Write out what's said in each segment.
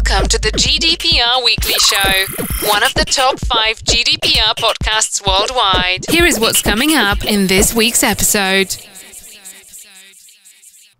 Welcome to the GDPR Weekly Show, one of the top 5 GDPR podcasts worldwide. Here is what's coming up in this week's episode.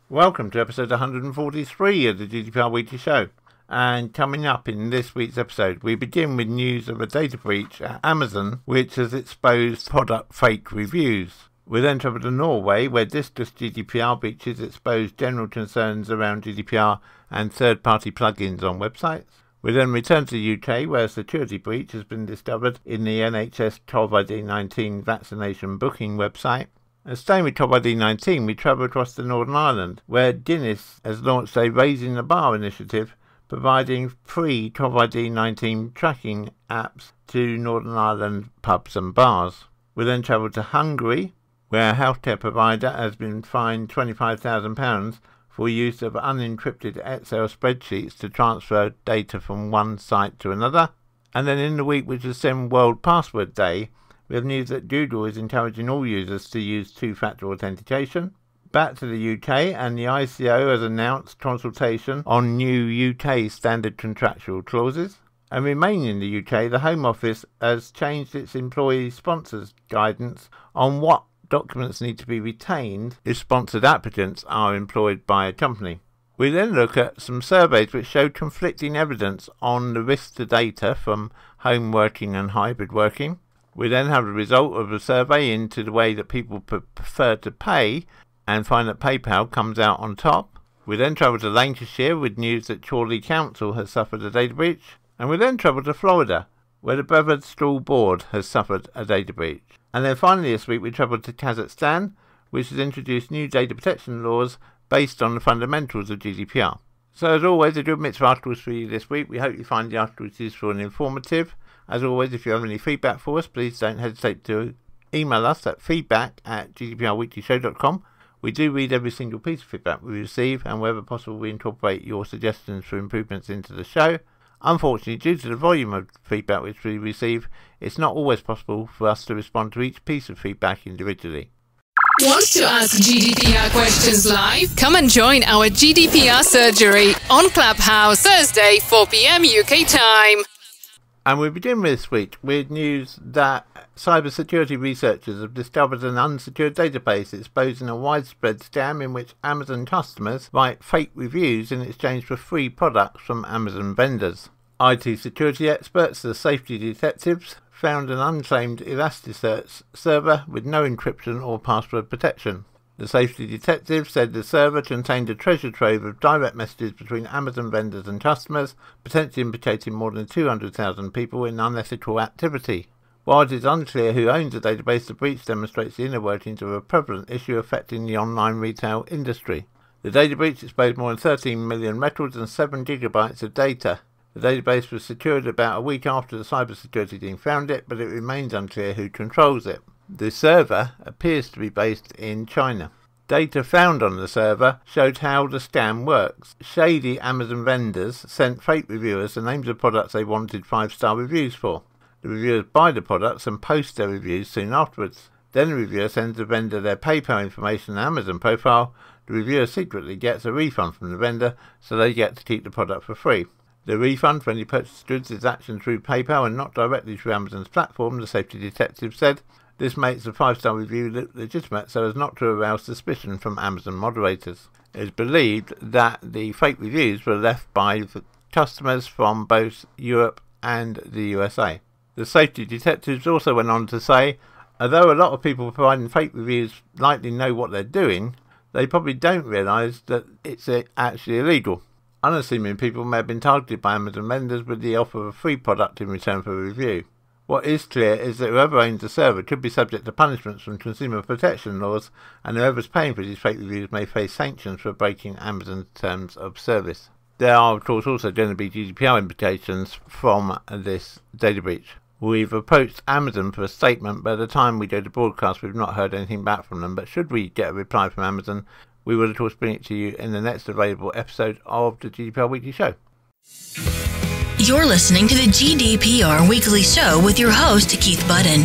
Welcome to episode 143 of the GDPR Weekly Show. And coming up in this week's episode, we begin with news of a data breach at Amazon, which has exposed product fake reviews. We then travel to Norway, where Disqus GDPR breaches exposed general concerns around GDPR and third-party plugins on websites. We then return to the UK, where a security breach has been discovered in the NHS Covid19 vaccination booking website. And staying with Covid19, we travel across to Northern Ireland, where Guinness has launched a Raising the Bar initiative, providing free Covid19 tracking apps to Northern Ireland pubs and bars. We then travel to Hungary, where a healthcare provider has been fined £25,000 for use of unencrypted Excel spreadsheets to transfer data from one site to another. And then in the week which is World Password Day, we have news that Google is encouraging all users to use two-factor authentication. Back to the UK, and the ICO has announced consultation on new UK Standard Contractual Clauses. And remaining in the UK, the Home Office has changed its employee sponsors guidance on what documents need to be retained if sponsored applicants are employed by a company. We then look at some surveys which show conflicting evidence on the risk to data from home working and hybrid working. We then have the result of a survey into the way that people prefer to pay and find that PayPal comes out on top. We then travel to Lancashire with news that Chorley Council has suffered a data breach. And we then travel to Florida, where the Brevard School Board has suffered a data breach. And then finally this week we travel to Kazakhstan, which has introduced new data protection laws based on the fundamentals of GDPR. So as always, a good mix of articles for you this week. We hope you find the articles useful and informative. As always, if you have any feedback for us, please don't hesitate to email us at feedback@gdprweeklyshow.com. We do read every single piece of feedback we receive, and wherever possible we incorporate your suggestions for improvements into the show. Unfortunately, due to the volume of feedback which we receive, it's not always possible for us to respond to each piece of feedback individually. Want to ask GDPR questions live? Come and join our GDPR surgery on Clubhouse, Thursday, 4 p.m. UK time. And we begin this week with news that cybersecurity researchers have discovered an unsecured database exposing a widespread scam in which Amazon customers write fake reviews in exchange for free products from Amazon vendors. IT security experts, the safety detectives, found an unclaimed Elasticsearch server with no encryption or password protection. The safety detective said the server contained a treasure trove of direct messages between Amazon vendors and customers, potentially implicating more than 200,000 people in unethical activity. While it is unclear who owns the database, the breach demonstrates the inner workings of a prevalent issue affecting the online retail industry. The data breach exposed more than 13 million records and 7 gigabytes of data. The database was secured about a week after the cybersecurity team found it, but it remains unclear who controls it. The server appears to be based in China. Data found on the server showed how the scam works. Shady Amazon vendors sent fake reviewers the names of products they wanted 5-star reviews for. The reviewers buy the products and post their reviews soon afterwards. Then the reviewer sends the vendor their PayPal information and Amazon profile. The reviewer secretly gets a refund from the vendor, so they get to keep the product for free. The refund for any purchased goods is actioned through PayPal and not directly through Amazon's platform, the safety detective said. This makes the 5-star review look legitimate so as not to arouse suspicion from Amazon moderators. It is believed that the fake reviews were left by customers from both Europe and the USA. The safety detectives also went on to say, although a lot of people providing fake reviews likely know what they're doing, they probably don't realise that it's actually illegal. Unassuming people may have been targeted by Amazon vendors with the offer of a free product in return for a review. What is clear is that whoever owns the server could be subject to punishments from consumer protection laws, and whoever's paying for these fake reviews may face sanctions for breaking Amazon's terms of service. There are, of course, also going to be GDPR implications from this data breach. We've approached Amazon for a statement, but at the time we go to broadcast, we've not heard anything back from them. But should we get a reply from Amazon, we will, of course, bring it to you in the next available episode of the GDPR Weekly Show. You're listening to the GDPR Weekly Show with your host, Keith Budden.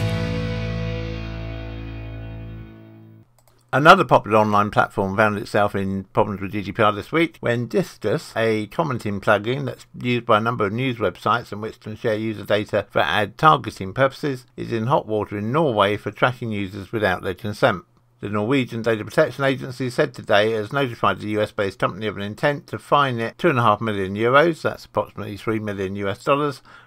Another popular online platform found itself in problems with GDPR this week when Disqus, a commenting plugin that's used by a number of news websites and which can share user data for ad targeting purposes, is in hot water in Norway for tracking users without their consent. The Norwegian Data Protection Agency said today it has notified the US-based company of an intent to fine it €2.5 million, that's approximately $3 million,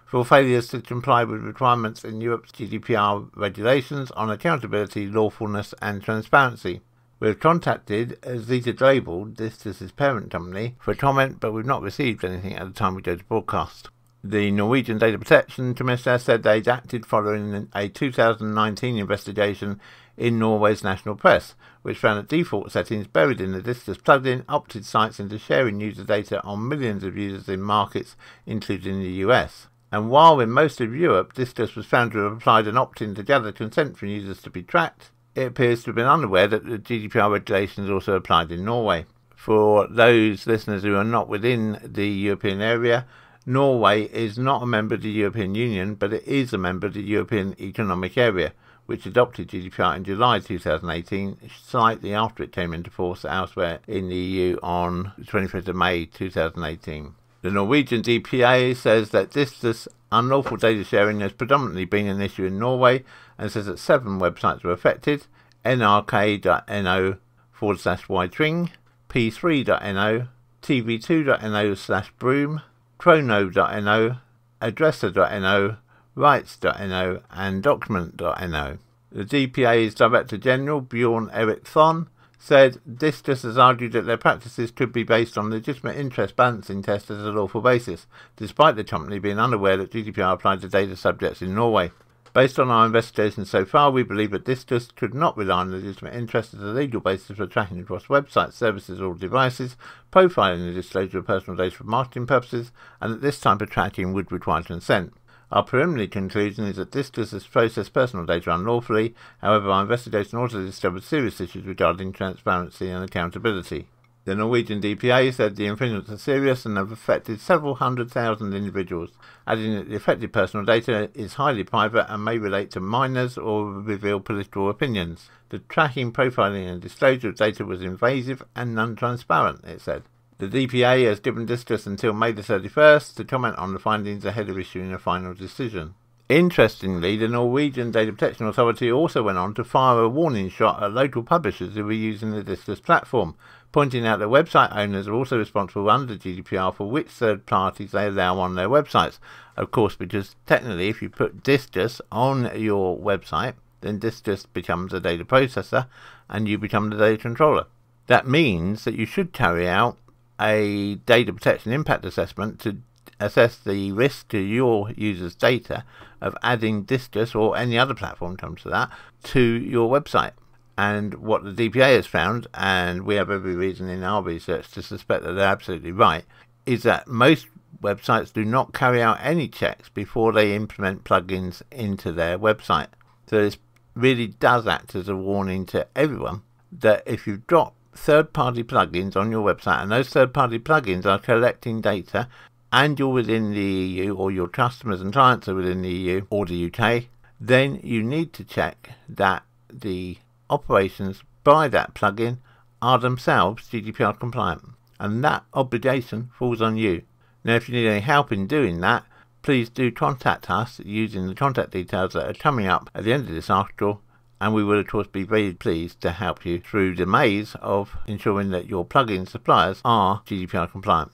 for failures to comply with requirements in Europe's GDPR regulations on accountability, lawfulness and transparency. We've contacted Zeta Global, Disqus' parent company, for comment, but we've not received anything at the time we go to broadcast. The Norwegian Data Protection Commissioner said they'd acted following a 2019 investigation in Norway's national press, which found that default settings buried in the Disqus plugin opted sites into sharing user data on millions of users in markets, including the US. And while in most of Europe, Disqus was found to have applied an opt-in to gather consent from users to be tracked, it appears to have been unaware that the GDPR regulations also applied in Norway. For those listeners who are not within the European area, Norway is not a member of the European Union, but it is a member of the European Economic Area, which adopted GDPR in July 2018, slightly after it came into force elsewhere in the EU on the 25th of May 2018. The Norwegian DPA says that Disqus unlawful data sharing has predominantly been an issue in Norway and says that 7 websites were affected: nrk.no/ytring, p3.no, tv2.no/broom, chrono.no, addresser.no, rights.no and document.no. The DPA's Director General, Bjorn Erik Thon, said Disqus has argued that their practices could be based on legitimate interest balancing tests as a lawful basis, despite the company being unaware that GDPR applied to data subjects in Norway. Based on our investigation so far, we believe that Disqus could not rely on legitimate interest as a legal basis for tracking across websites, services or devices, profiling the disclosure of personal data for marketing purposes, and that this type of tracking would require consent. Our preliminary conclusion is that Disqus has processed personal data unlawfully. However, our investigation also discovered serious issues regarding transparency and accountability. The Norwegian DPA said the infringements are serious and have affected several 100,000 individuals, adding that the affected personal data is highly private and may relate to minors or reveal political opinions. The tracking, profiling and disclosure of data was invasive and non-transparent, it said. The DPA has given Disqus until May the 31st to comment on the findings ahead of issuing a final decision. Interestingly, the Norwegian Data Protection Authority also went on to fire a warning shot at local publishers who were using the Disqus platform, pointing out that website owners are also responsible under GDPR for which third parties they allow on their websites. Of course, because technically if you put Disqus on your website, then Disqus becomes a data processor and you become the data controller. That means that you should carry out a data protection impact assessment to assess the risk to your users' data of adding Disqus or any other platform comes to that to your website. And what the DPA has found, and we have every reason in our research to suspect that they're absolutely right, is that most websites do not carry out any checks before they implement plugins into their website. So this really does act as a warning to everyone that if you've got third-party plugins on your website and those third-party plugins are collecting data and you're within the EU or your customers and clients are within the EU or the UK, then you need to check that the operations by that plugin are themselves GDPR compliant, and that obligation falls on you. Now, if you need any help in doing that, please do contact us using the contact details that are coming up at the end of this article, and we will of course be very pleased to help you through the maze of ensuring that your plugin suppliers are GDPR compliant.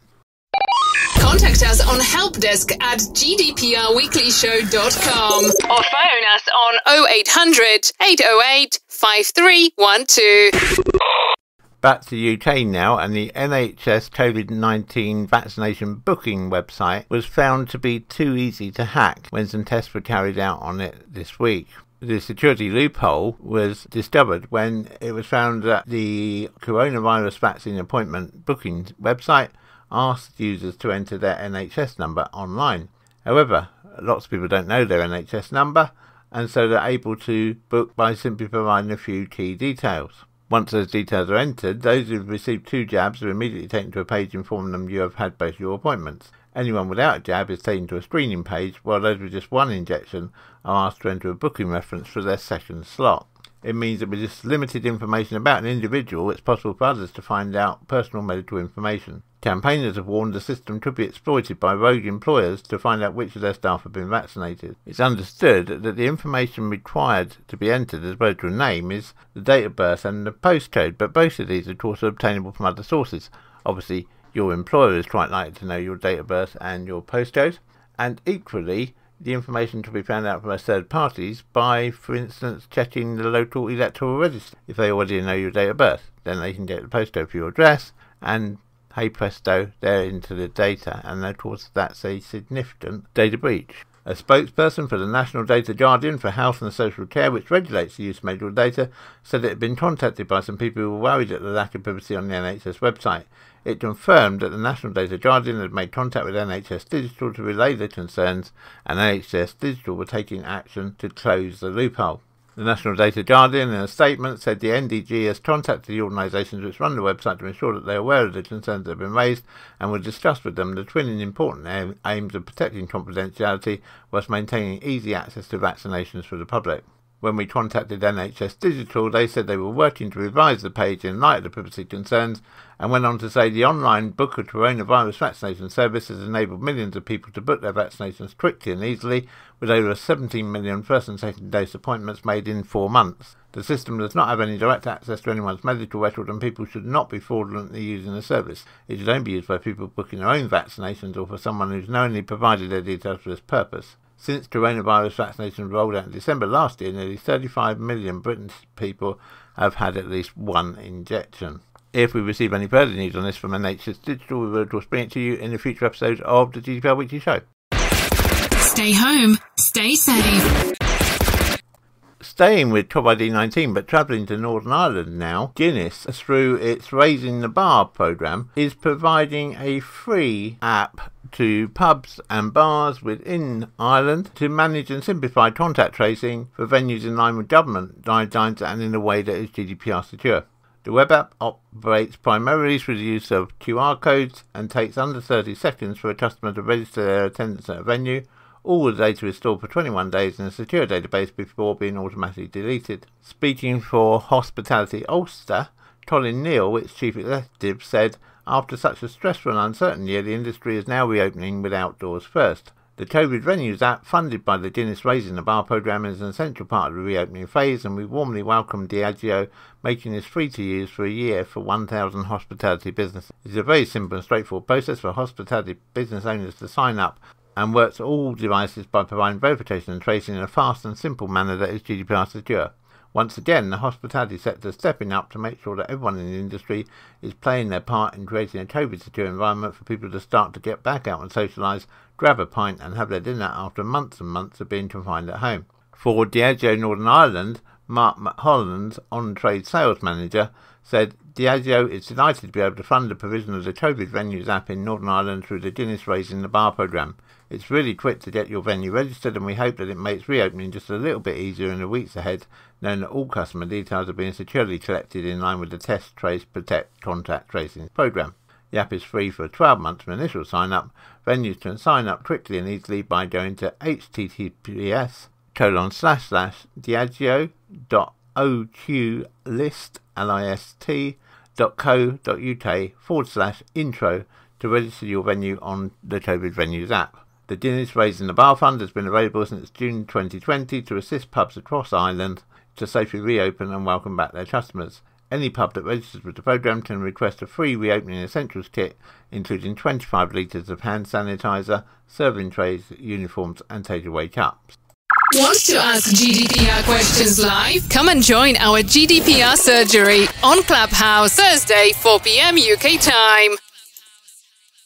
Contact us on helpdesk@gdprweeklyshow.com or phone us on 0800 808 5312. Back to the UK now, and the NHS Covid-19 vaccination booking website was found to be too easy to hack when some tests were carried out on it this week. The security loophole was discovered when it was found that the coronavirus vaccine appointment booking website asked users to enter their NHS number online. However, lots of people don't know their NHS number, and so they're able to book by simply providing a few key details. Once those details are entered, those who've received 2 jabs are immediately taken to a page informing them you have had both your appointments. Anyone without a jab is taken to a screening page, while those with just 1 injection are asked to enter a booking reference for their session slot. It means that with this limited information about an individual, it's possible for others to find out personal medical information. Campaigners have warned the system could be exploited by rogue employers to find out which of their staff have been vaccinated. It's understood that the information required to be entered, as well as your name, is the date of birth and the postcode, but both of these are also obtainable from other sources. Obviously, your employer is quite likely to know your date of birth and your postcode, and equally, the information can be found out from third parties by, for instance, checking the local electoral register. If they already know your date of birth, then they can get the postcode for your address, and hey presto, they're into the data, and of course that's a significant data breach. A spokesperson for the National Data Guardian for Health and Social Care, which regulates the use of medical data, said it had been contacted by some people who were worried at the lack of privacy on the NHS website. It confirmed that the National Data Guardian had made contact with NHS Digital to relay the concerns, and NHS Digital were taking action to close the loophole. The National Data Guardian, in a statement, said the NDG has contacted the organisations which run the website to ensure that they are aware of the concerns that have been raised and will discuss with them the twin and important aims of protecting confidentiality whilst maintaining easy access to vaccinations for the public. When we contacted NHS Digital, they said they were working to revise the page in light of the privacy concerns, and went on to say the online Book a Coronavirus Vaccination Service has enabled millions of people to book their vaccinations quickly and easily, with over 17 million first and second dose appointments made in 4 months. The system does not have any direct access to anyone's medical record, and people should not be fraudulently using the service. It should only be used by people booking their own vaccinations or for someone who's knowingly provided their details for this purpose. Since coronavirus vaccinations rolled out in December last year, nearly 35 million British people have had at least one injection. If we receive any further news on this from NHS Digital, we will of course bring it to you in a future episode of the GDPR Weekly Show. Stay home, stay safe. Staying with Covid19 but travelling to Northern Ireland now, Guinness, through its Raising the Bar programme, is providing a free app to pubs and bars within Ireland to manage and simplify contact tracing for venues in line with government guidelines and in a way that is GDPR secure. The web app operates primarily through the use of QR codes and takes under 30 seconds for a customer to register their attendance at a venue. All the data is stored for 21 days in a secure database before being automatically deleted. Speaking for Hospitality Ulster, Colin Neal, its chief executive, said, "After such a stressful and uncertain year, the industry is now reopening with outdoors first. The COVID Venues app, funded by the Guinness Raising the Bar programme, is an essential part of the reopening phase, and we warmly welcome Diageo making this free to use for a year for 1,000 hospitality businesses. It is a very simple and straightforward process for hospitality business owners to sign up, and works all devices by providing verification and tracing in a fast and simple manner that is GDPR secure. Once again, the hospitality sector is stepping up to make sure that everyone in the industry is playing their part in creating a COVID-secure environment for people to start to get back out and socialise, grab a pint and have their dinner after months and months of being confined at home." For Diageo Northern Ireland, Mark McHolland's on-trade sales manager said, "Diageo is delighted to be able to fund the provision of the COVID Venues app in Northern Ireland through the Guinness Raising the Bar programme. It's really quick to get your venue registered, and we hope that it makes reopening just a little bit easier in the weeks ahead, knowing that all customer details are being securely collected in line with the Test, Trace, Protect contact tracing programme. The app is free for 12 months from initial sign-up. Venues can sign up quickly and easily by going to https://diageo.oqlist.co.uk/intro to register your venue on the COVID Venues app. The Guinness Raising the Bar Fund has been available since June 2020 to assist pubs across Ireland to safely reopen and welcome back their customers. Any pub that registers with the programme can request a free reopening essentials kit, including 25 litres of hand sanitizer, serving trays, uniforms and takeaway cups. Want to ask GDPR questions live? Come and join our GDPR surgery on Clubhouse Thursday, 4 p.m. UK time.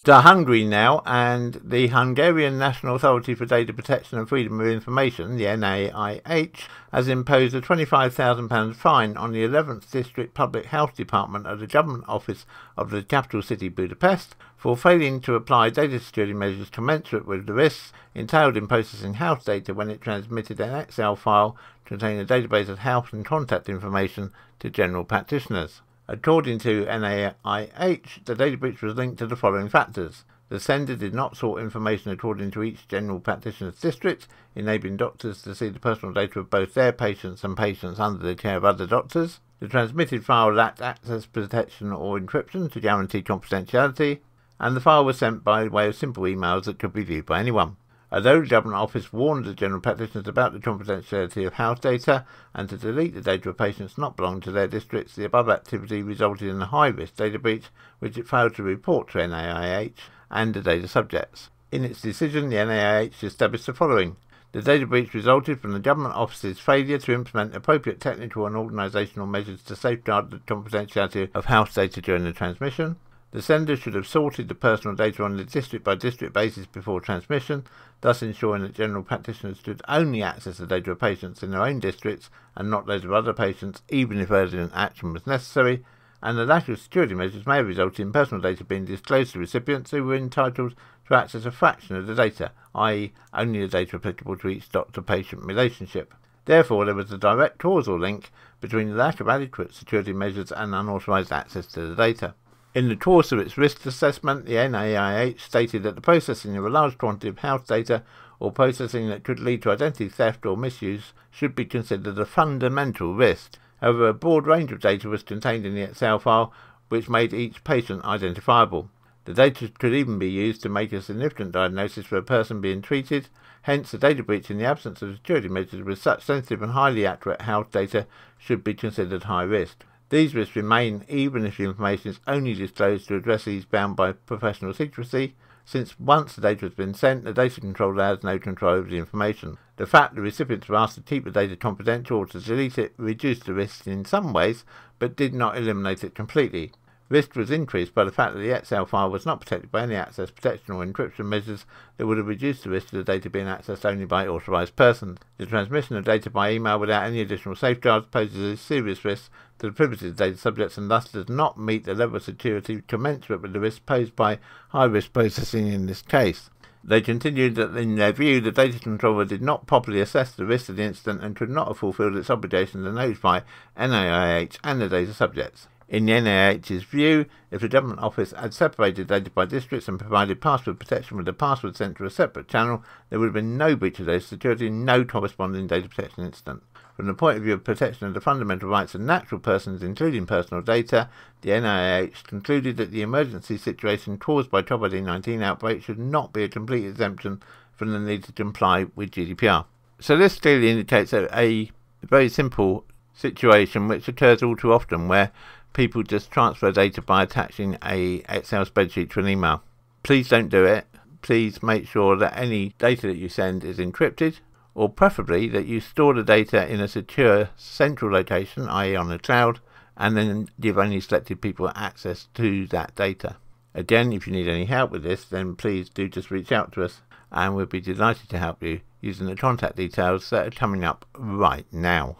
To Hungary now, and the Hungarian National Authority for Data Protection and Freedom of Information, the NAIH, has imposed a £25,000 fine on the 11th District Public Health Department of the Government Office of the capital city Budapest for failing to apply data security measures commensurate with the risks entailed in processing health data when it transmitted an Excel file containing a database of health and contact information to general practitioners. According to NAIH, the data breach was linked to the following factors: The sender did not sort information according to each general practitioner's district, enabling doctors to see the personal data of both their patients and patients under the care of other doctors. The transmitted file lacked access protection or encryption to guarantee confidentiality, and the file was sent by way of simple emails that could be viewed by anyone. Although the Government Office warned the general practitioners about the confidentiality of house data and to delete the data of patients not belonging to their districts, the above activity resulted in a high-risk data breach, which it failed to report to NIH and the data subjects. In its decision, the NIH established the following. The data breach resulted from the Government Office's failure to implement appropriate technical and organisational measures to safeguard the confidentiality of house data during the transmission. The sender should have sorted the personal data on a district-by-district basis before transmission, thus ensuring that general practitioners should only access the data of patients in their own districts and not those of other patients, even if urgent action was necessary, and the lack of security measures may have resulted in personal data being disclosed to recipients who were entitled to access a fraction of the data, i.e. only the data applicable to each doctor-patient relationship. Therefore, there was a direct causal link between the lack of adequate security measures and unauthorised access to the data. In the course of its risk assessment, the NIH stated that the processing of a large quantity of house data or processing that could lead to identity theft or misuse should be considered a fundamental risk. However, a broad range of data was contained in the Excel file, which made each patient identifiable. The data could even be used to make a significant diagnosis for a person being treated. Hence, the data breach in the absence of security measures with such sensitive and highly accurate house data should be considered high risk. These risks remain even if the information is only disclosed to addressees bound by professional secrecy, since once the data has been sent, the data controller has no control over the information. The fact the recipients were asked to keep the data confidential or to delete it reduced the risk in some ways, but did not eliminate it completely. Risk was increased by the fact that the Excel file was not protected by any access protection or encryption measures that would have reduced the risk of the data being accessed only by authorised persons. The transmission of data by email without any additional safeguards poses a serious risk to the privacy of data subjects and thus does not meet the level of security commensurate with the risk posed by high-risk processing in this case. They continued that in their view the data controller did not properly assess the risk of the incident and could not have fulfilled its obligation to notify NIH and the data subjects. In the NIH's view, if the Government Office had separated data by districts and provided password protection with the password sent to a separate channel, there would have been no breach of data security and no corresponding data protection incident. From the point of view of protection of the fundamental rights of natural persons, including personal data, the NIH concluded that the emergency situation caused by Covid19 outbreak should not be a complete exemption from the need to comply with GDPR. So this clearly indicates a very simple situation which occurs all too often where people just transfer data by attaching a Excel spreadsheet to an email. Please don't do it. Please make sure that any data that you send is encrypted, or preferably that you store the data in a secure central location, i.e. on the cloud, and then give only selected people access to that data. Again, if you need any help with this, then please do just reach out to us and we'll be delighted to help you using the contact details that are coming up right now.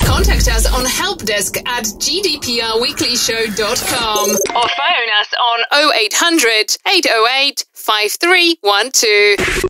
Contact us on helpdesk@gdprweeklyshow.com or phone us on 0800 808 5312.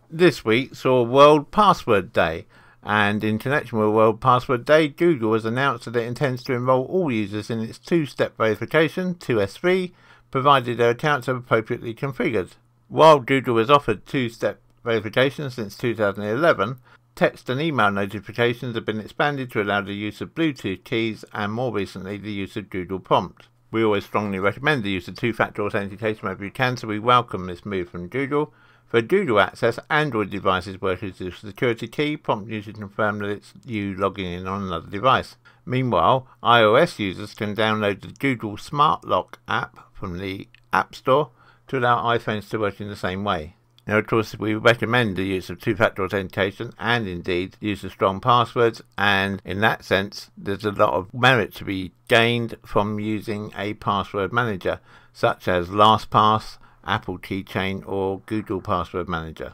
This week saw World Password Day, and in connection with World Password Day, Google has announced that it intends to enrol all users in its two-step verification, 2S3, provided their accounts are appropriately configured. While Google has offered two-step verification since 2011, text and email notifications have been expanded to allow the use of Bluetooth keys and more recently the use of Google Prompt. We always strongly recommend the use of two-factor authentication wherever you can, so we welcome this move from Google. For Google Access, Android devices work as a security key, prompting you to confirm that it's you logging in on another device. Meanwhile, iOS users can download the Google Smart Lock app from the App Store to allow iPhones to work in the same way. Now, of course, we recommend the use of two-factor authentication and indeed the use of strong passwords, and in that sense there's a lot of merit to be gained from using a password manager such as LastPass, Apple Keychain or Google Password Manager.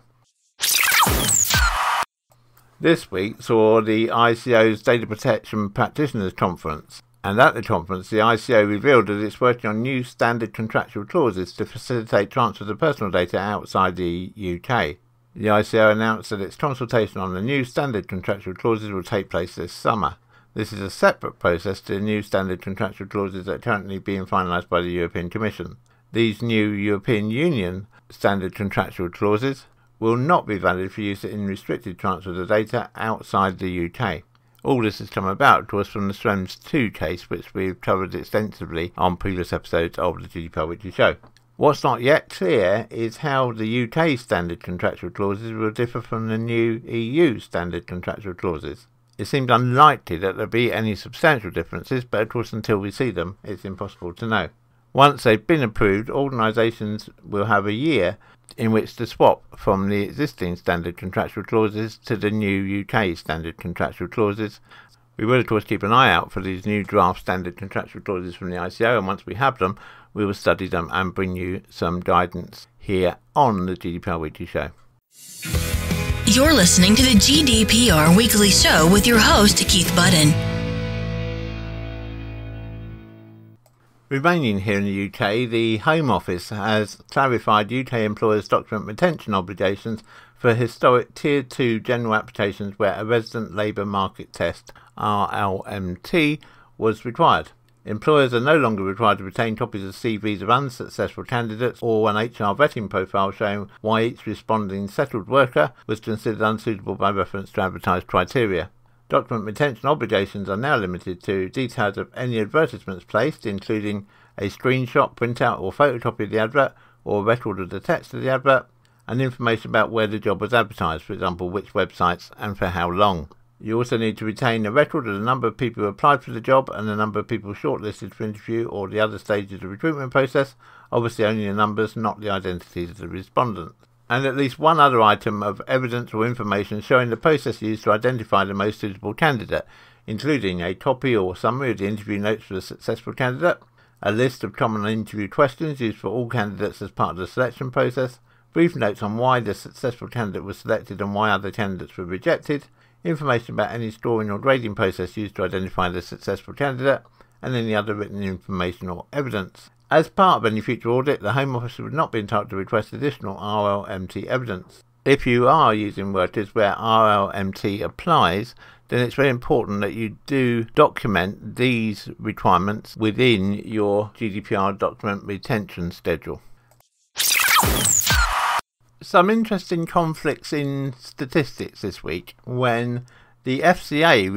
This week saw the ICO's Data Protection Practitioners Conference, and at the conference the ICO revealed that it's working on new standard contractual clauses to facilitate transfers of personal data outside the UK. The ICO announced that its consultation on the new standard contractual clauses will take place this summer. This is a separate process to the new standard contractual clauses that are currently being finalised by the European Commission. These new European Union Standard Contractual Clauses will not be valid for use in restricted transfers of data outside the UK. All this has come about, of course, from the Schrems 2 case, which we've covered extensively on previous episodes of the GDPR Weekly Show. What's not yet clear is how the UK Standard Contractual Clauses will differ from the new EU Standard Contractual Clauses. It seems unlikely that there'll be any substantial differences, but of course until we see them, it's impossible to know. Once they've been approved, organisations will have a year in which to swap from the existing Standard Contractual Clauses to the new UK Standard Contractual Clauses. We will of course keep an eye out for these new draft Standard Contractual Clauses from the ICO, and once we have them, we will study them and bring you some guidance here on the GDPR Weekly Show. You're listening to the GDPR Weekly Show with your host, Keith Budden. Remaining here in the UK, the Home Office has clarified UK employers' document retention obligations for historic Tier 2 general applications where a resident labour market test, RLMT, was required. Employers are no longer required to retain copies of CVs of unsuccessful candidates or an HR vetting profile showing why each responding settled worker was considered unsuitable by reference to advertised criteria. Document retention obligations are now limited to details of any advertisements placed, including a screenshot, printout or photocopy of the advert, or a record of the text of the advert, and information about where the job was advertised, for example, which websites and for how long. You also need to retain a record of the number of people who applied for the job and the number of people shortlisted for interview or the other stages of the recruitment process, obviously only the numbers, not the identities of the respondents. And at least one other item of evidence or information showing the process used to identify the most suitable candidate, including a copy or summary of the interview notes for the successful candidate, a list of common interview questions used for all candidates as part of the selection process, brief notes on why the successful candidate was selected and why other candidates were rejected, information about any scoring or grading process used to identify the successful candidate, and any other written information or evidence. As part of any future audit, the Home Office would not be entitled to request additional RLMT evidence. If you are using workers where RLMT applies, then it's very important that you do document these requirements within your GDPR document retention schedule. Some interesting conflicts in statistics this week when the FCA,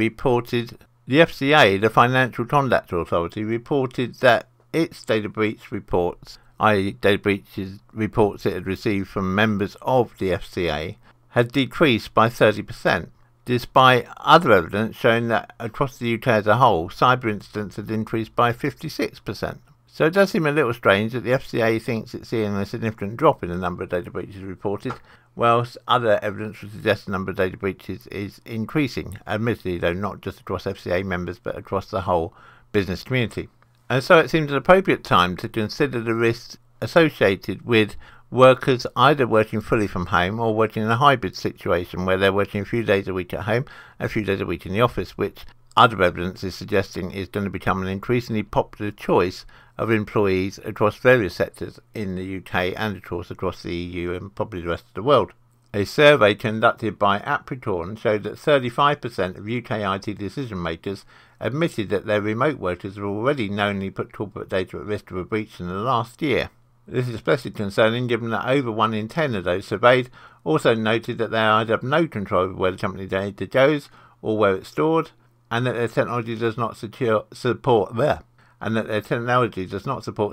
the Financial Conduct Authority, reported that its data breach reports, i.e. data breaches reports it had received from members of the FCA, had decreased by 30%, despite other evidence showing that across the UK as a whole, cyber incidents had increased by 56%. So it does seem a little strange that the FCA thinks it's seeing a significant drop in the number of data breaches reported, whilst other evidence would suggest the number of data breaches is increasing, admittedly though not just across FCA members but across the whole business community. And so it seems an appropriate time to consider the risks associated with workers either working fully from home or working in a hybrid situation where they're working a few days a week at home and a few days a week in the office, which other evidence is suggesting is going to become an increasingly popular choice of employees across various sectors in the UK and of course across the EU and probably the rest of the world. A survey conducted by Apricorn showed that 35% of UK IT decision makers admitted that their remote workers have already knowingly put corporate data at risk of a breach in the last year. This is especially concerning given that over 1 in 10 of those surveyed also noted that they either have no control over where the company data goes or where it's stored, and that their technology does not support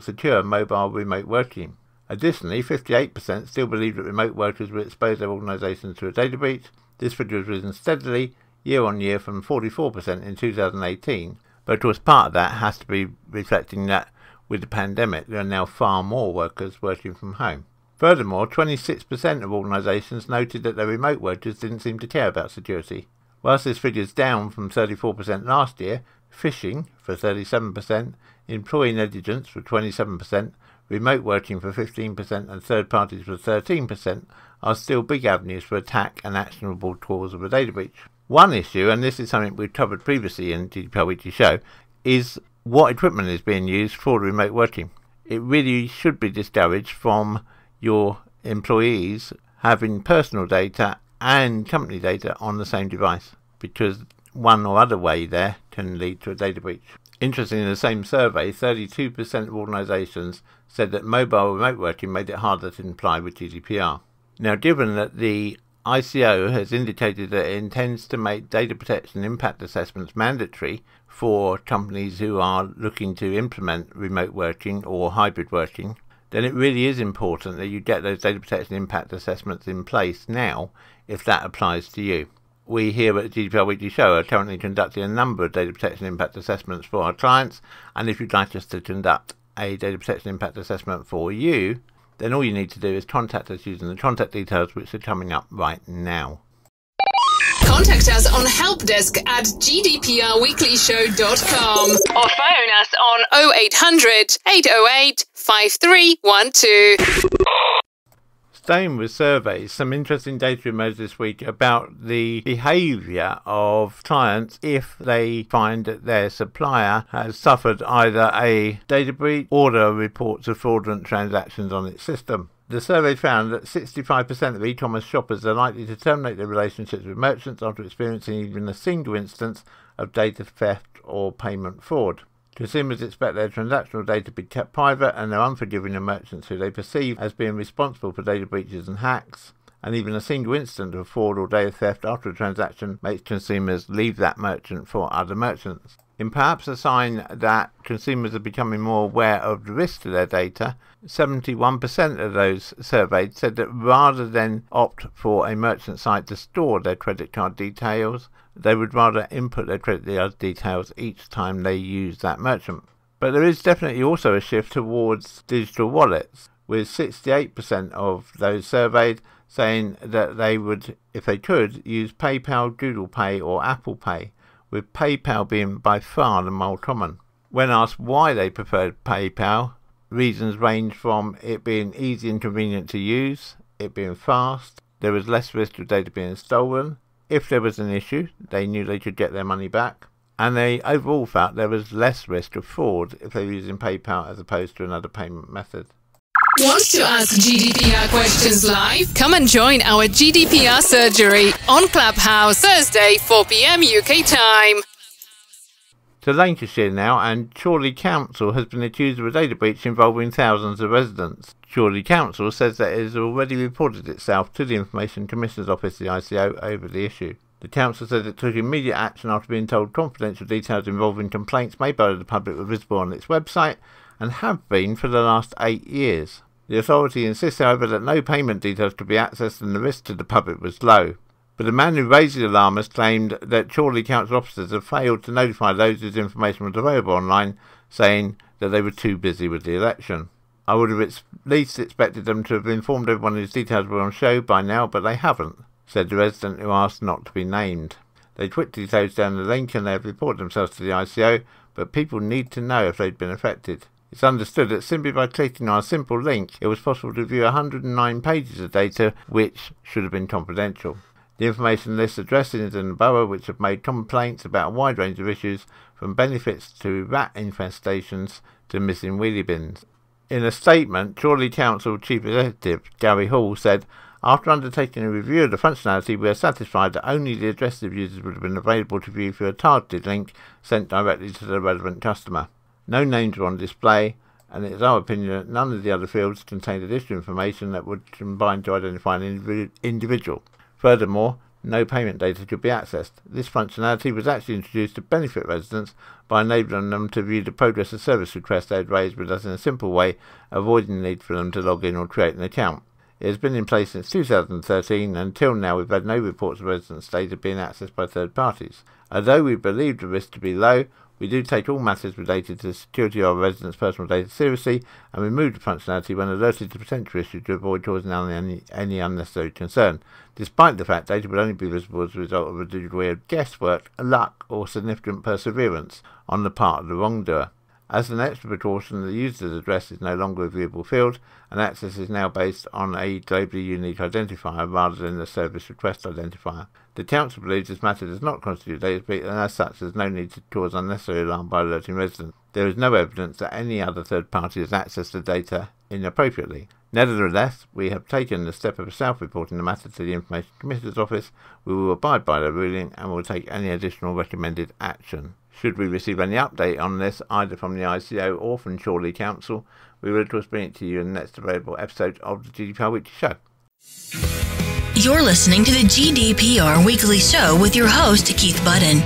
secure mobile remote working. Additionally, 58% still believe that remote workers will expose their organisations to a data breach. This figure has risen steadily year on year from 44% in 2018, but of course part of that has to be reflecting that with the pandemic there are now far more workers working from home. Furthermore, 26% of organisations noted that their remote workers didn't seem to care about security. Whilst this figure is down from 34% last year, phishing for 37%, employee negligence for 27%, remote working for 15% and third parties for 13% are still big avenues for attack and actionable cause of a data breach. One issue, and this is something we've covered previously in the GDPR Weekly Show, is what equipment is being used for remote working. It really should be discouraged from your employees having personal data and company data on the same device, because one or other way there can lead to a data breach. Interestingly, in the same survey, 32% of organisations said that mobile remote working made it harder to comply with GDPR. Now, given that the ICO has indicated that it intends to make data protection impact assessments mandatory for companies who are looking to implement remote working or hybrid working, then it really is important that you get those data protection impact assessments in place now if that applies to you. We here at the GDPR Weekly Show are currently conducting a number of data protection impact assessments for our clients, and if you'd like us to conduct a data protection impact assessment for you, then all you need to do is contact us using the contact details which are coming up right now. Contact us on helpdesk@gdprweeklyshow.com or phone us on 0800 808 5312. Staying with surveys, some interesting data emerged this week about the behaviour of clients if they find that their supplier has suffered either a data breach or reports of fraudulent transactions on its system. The survey found that 65% of e-commerce shoppers are likely to terminate their relationships with merchants after experiencing even a single instance of data theft or payment fraud. Consumers expect their transactional data to be kept private, and they're unforgiving of merchants who they perceive as being responsible for data breaches and hacks. And even a single instance of fraud or data theft after a transaction makes consumers leave that merchant for other merchants. In perhaps a sign that consumers are becoming more aware of the risk to their data, 71% of those surveyed said that rather than opt for a merchant site to store their credit card details, they would rather input their credit card details each time they use that merchant. But there is definitely also a shift towards digital wallets, with 68% of those surveyed saying that they would, if they could, use PayPal, Google Pay or Apple Pay, with PayPal being by far the more common. When asked why they preferred PayPal, reasons range from it being easy and convenient to use, it being fast, there was less risk of data being stolen, if there was an issue, they knew they could get their money back, and they overall felt there was less risk of fraud if they were using PayPal as opposed to another payment method. Want to ask GDPR questions live? Come and join our GDPR surgery on Clubhouse Thursday, 4 p.m. UK time. To Lancashire now, and Chorley Council has been accused of a data breach involving thousands of residents. Chorley Council says that it has already reported itself to the Information Commissioner's Office, the ICO, over the issue. The council says it took immediate action after being told confidential details involving complaints made by the public were visible on its website and have been for the last 8 years. The authority insists, however, that no payment details could be accessed and the risk to the public was low. But the man who raised the alarm has claimed that Chorley Council officers have failed to notify those whose information was available online, saying that they were too busy with the election. I would have at least expected them to have informed everyone whose details were on show by now, but they haven't, said the resident who asked not to be named. They quickly closed down the link and they have reported themselves to the ICO, but people need to know if they'd been affected. It's understood that simply by clicking on a simple link, it was possible to view 109 pages of data which should have been confidential. The information lists addresses in the borough which have made complaints about a wide range of issues, from benefits to rat infestations to missing wheelie bins. In a statement, Chorley Council Chief Executive Gary Hall said, "After undertaking a review of the functionality, we are satisfied that only the addresses of users would have been available to view through a targeted link sent directly to the relevant customer. No names were on display, and it is our opinion that none of the other fields contained additional information that would combine to identify an individual. Furthermore, no payment data could be accessed. This functionality was actually introduced to benefit residents by enabling them to view the progress of service requests they had raised with us in a simple way, avoiding the need for them to log in or create an account. It has been in place since 2013, and until now we've had no reports of residents' data being accessed by third parties. Although we believe the risk to be low, we do take all matters related to the security of our residents' personal data seriously and remove the functionality when alerted to potential issues to avoid causing any unnecessary concern, despite the fact data would only be visible as a result of a degree of guesswork, luck or significant perseverance on the part of the wrongdoer. As an extra precaution, the user's address is no longer a viewable field, and access is now based on a globally unique identifier rather than the service request identifier. The Council believes this matter does not constitute data breach, and as such there is no need to cause unnecessary alarm by alerting residents. There is no evidence that any other third party has accessed the data inappropriately. Nevertheless, we have taken the step of self-reporting the matter to the Information Commissioner's Office. We will abide by the ruling and will take any additional recommended action Should we receive any update on this, either from the ICO or from Chorley Council, we will of course bring it to you in the next available episode of the GDPR Weekly Show. You're listening to the GDPR Weekly Show with your host, Keith Budden.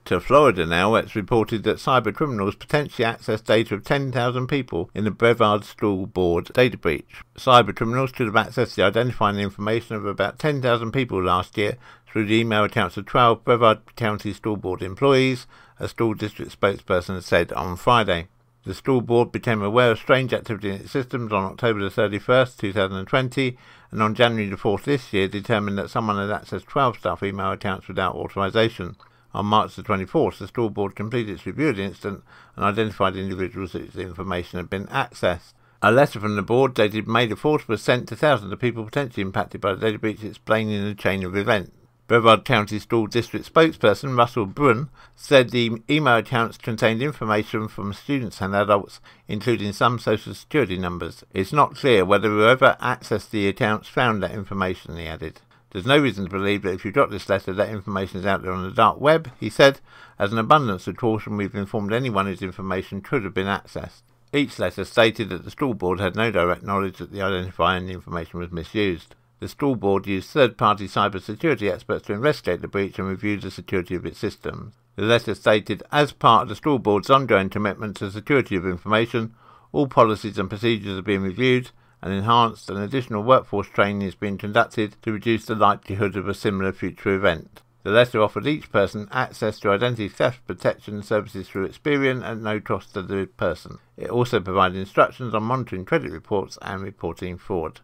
To Florida now, it's reported that cyber criminals potentially accessed data of 10,000 people in the Brevard School Board data breach. Cyber criminals could have accessed the identifying information of about 10,000 people last year through the email accounts of 12 Brevard County School Board employees, a school district spokesperson said on Friday. The school board became aware of strange activity in its systems on October the 31st, 2020, and on January the 4th this year determined that someone had accessed 12 staff email accounts without authorization. On March the 24th, the school board completed its review of the incident and identified individuals whose information had been accessed. A letter from the board dated May the 4th was sent to thousands of people potentially impacted by the data breach, explaining the chain of events. Brevard County School District spokesperson Russell Brunn said the email accounts contained information from students and adults, including some social security numbers. It's not clear whether whoever accessed the accounts found that information, he added. There's no reason to believe that if you got this letter, that information is out there on the dark web, he said. As an abundance of caution, we've informed anyone whose information could have been accessed. Each letter stated that the school board had no direct knowledge that the identifying information was misused. The school board used third-party cybersecurity experts to investigate the breach and review the security of its systems. The letter stated, as part of the school board's ongoing commitment to security of information, all policies and procedures are being reviewed and enhanced, and additional workforce training is being conducted to reduce the likelihood of a similar future event. The letter offered each person access to identity theft protection services through Experian at no cost to the person. It also provided instructions on monitoring credit reports and reporting fraud.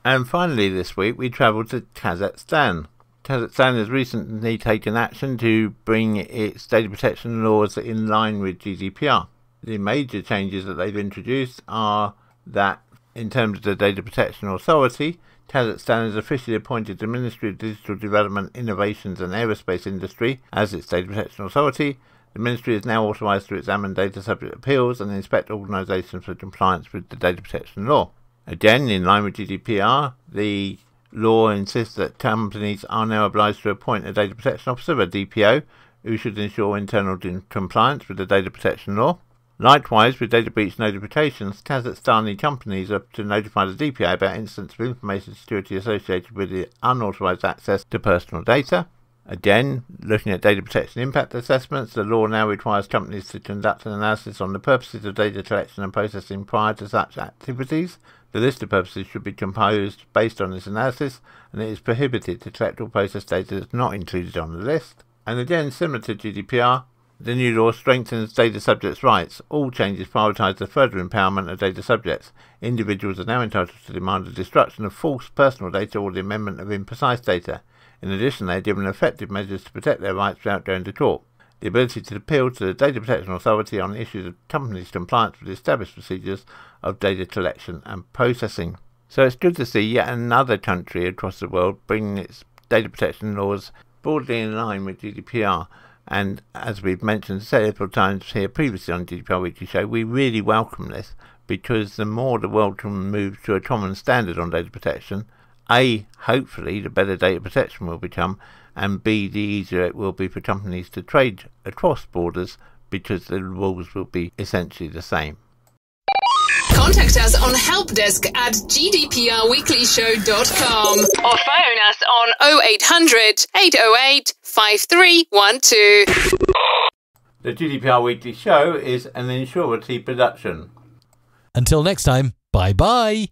And finally this week we travelled to Kazakhstan. Kazakhstan has recently taken action to bring its data protection laws in line with GDPR. The major changes that they've introduced are that, in terms of the Data Protection Authority, Kazakhstan has officially appointed the Ministry of Digital Development, Innovations and Aerospace Industry as its Data Protection Authority. The Ministry is now authorised to examine data subject appeals and inspect organisations for compliance with the data protection law. Again, in line with GDPR, the law insists that companies are now obliged to appoint a Data Protection Officer, a DPO, who should ensure internal compliance with the data protection law. Likewise, with data breach notifications, Kazakhstani companies are to notify the DPO about incidents of information security associated with the unauthorised access to personal data. Again, looking at data protection impact assessments, the law now requires companies to conduct an analysis on the purposes of data collection and processing prior to such activities. The list of purposes should be composed based on this analysis, and it is prohibited to collect or process data that's not included on the list. And again, similar to GDPR, the new law strengthens data subjects' rights. All changes prioritise the further empowerment of data subjects. Individuals are now entitled to demand the destruction of false personal data or the amendment of imprecise data. In addition, they are given effective measures to protect their rights without going to court. The ability to appeal to the Data Protection Authority on issues of companies' compliance with established procedures of data collection and processing. So it's good to see yet another country across the world bringing its data protection laws broadly in line with GDPR. And as we've mentioned several times here previously on GDPR Weekly Show, we really welcome this, because the more the world can move to a common standard on data protection, A, hopefully the better data protection will become, and B, the easier it will be for companies to trade across borders, because the rules will be essentially the same. Contact us on helpdesk@gdprweeklyshow.com or phone us on 0800 808 5312. The GDPR Weekly Show is an Insurity production. Until next time, bye-bye.